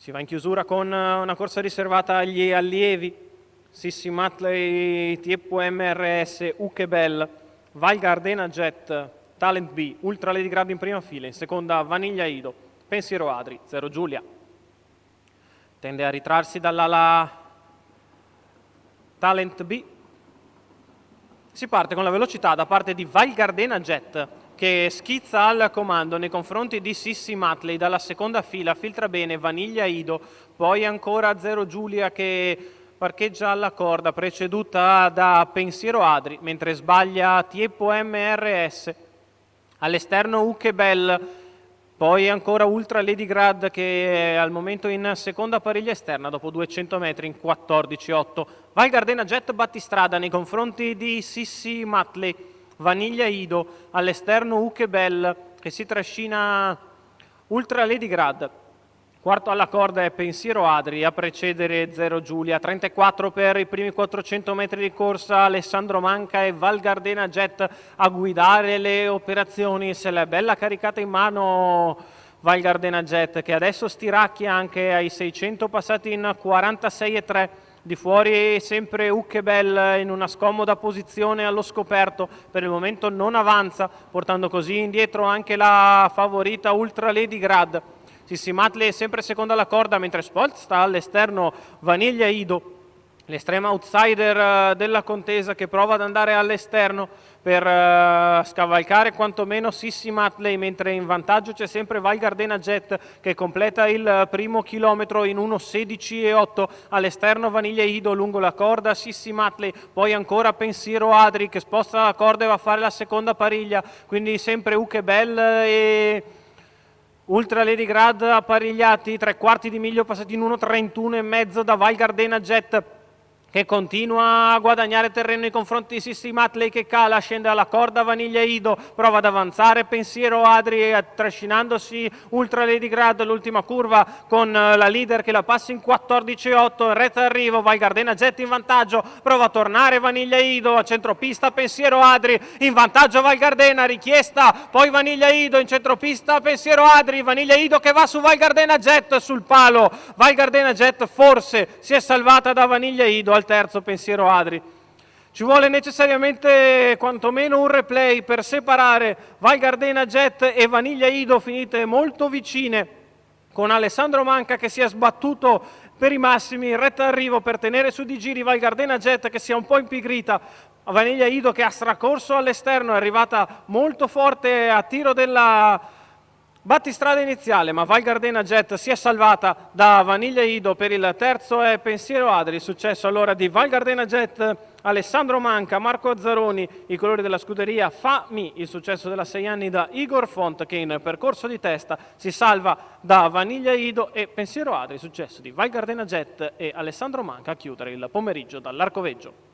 Si va in chiusura con una corsa riservata agli allievi, Sissi Matley, Tieppo MRS, Ukebel, Val Gardena Jet, Talent B, Ultra Lady Grad in prima fila, in seconda Vaniglia Ido, Pensiero Adri, 0 Giulia. Tende a ritrarsi dall'ala Talent B. Si parte con la velocità da parte di Val Gardena Jet, che schizza al comando nei confronti di Sissi Matley. Dalla seconda fila filtra bene Vaniglia Ido, poi ancora 0 Giulia che parcheggia alla corda, preceduta da Pensiero Adri, mentre sbaglia Tieppo MRS. All'esterno Ukebel, poi ancora Ultra Lady Grad che è al momento in seconda pariglia esterna dopo 200 metri in 14.8. Val Gardena Jet battistrada nei confronti di Sissi Matley, Vaniglia Ido, all'esterno Ukebel che si trascina Ultra Lady Grad. Quarto alla corda è Pensiero Adri, a precedere 0 Giulia. 34 per i primi 400 metri di corsa Alessandro Manca e Val Gardena Jet a guidare le operazioni. Se l'è bella caricata in mano Val Gardena Jet, che adesso stiracchia anche ai 600 passati in 46,3. Di fuori sempre Ukebel in una scomoda posizione allo scoperto, per il momento non avanza, portando così indietro anche la favorita Ultra Lady Grad. Sissi Matley è sempre seconda alla corda, mentre Spolt sta all'esterno Vaniglia Ido, l'estrema outsider della contesa, che prova ad andare all'esterno per scavalcare quantomeno Sissi Matley, mentre in vantaggio c'è sempre Val Gardena Jet che completa il primo chilometro in 1.16.8. All'esterno Vaniglia Ido, lungo la corda Sissi Matley, poi ancora Pensiero Adri che sposta la corda e va a fare la seconda pariglia, quindi sempre Ukebel e Ultra Lady Grad apparigliati, 3/4 di miglio passati in 1.31,5 da Val Gardena Jet, che continua a guadagnare terreno nei confronti di Sissi Matley, che cala, scende alla corda Vaniglia Ido, prova ad avanzare Pensiero Adri trascinandosi Ultra Lady Grad, l'ultima curva con la leader che la passa in 14.8, retta d'arrivo Val Gardena Jet in vantaggio, prova a tornare Vaniglia Ido, a centropista Pensiero Adri, in vantaggio Val Gardena, richiesta poi Vaniglia Ido, in centropista Pensiero Adri, Vaniglia Ido che va su Val Gardena Jet, sul palo Val Gardena Jet forse si è salvata da Vaniglia Ido. Al terzo Pensiero Adri. Ci vuole necessariamente quantomeno un replay per separare Val Gardena Jet e Vaniglia Ido, finite molto vicine, con Alessandro Manca che si è sbattuto per i massimi in retta d'arrivo per tenere su di giri Val Gardena Jet, che si è un po' impigrita. Vaniglia Ido che ha stracorso all'esterno, è arrivata molto forte a tiro della battistrada iniziale, ma Val Gardena Jet si è salvata da Vaniglia Ido. Per il terzo è Pensiero Adri. Il successo allora di Val Gardena Jet, Alessandro Manca, Marco Azzaroni, i colori della scuderia FAMI. Il successo della 6 anni da Igor Font, che in percorso di testa si salva da Vaniglia Ido, e Pensiero Adri, il successo di Val Gardena Jet e Alessandro Manca a chiudere il pomeriggio dall'Arcoveggio.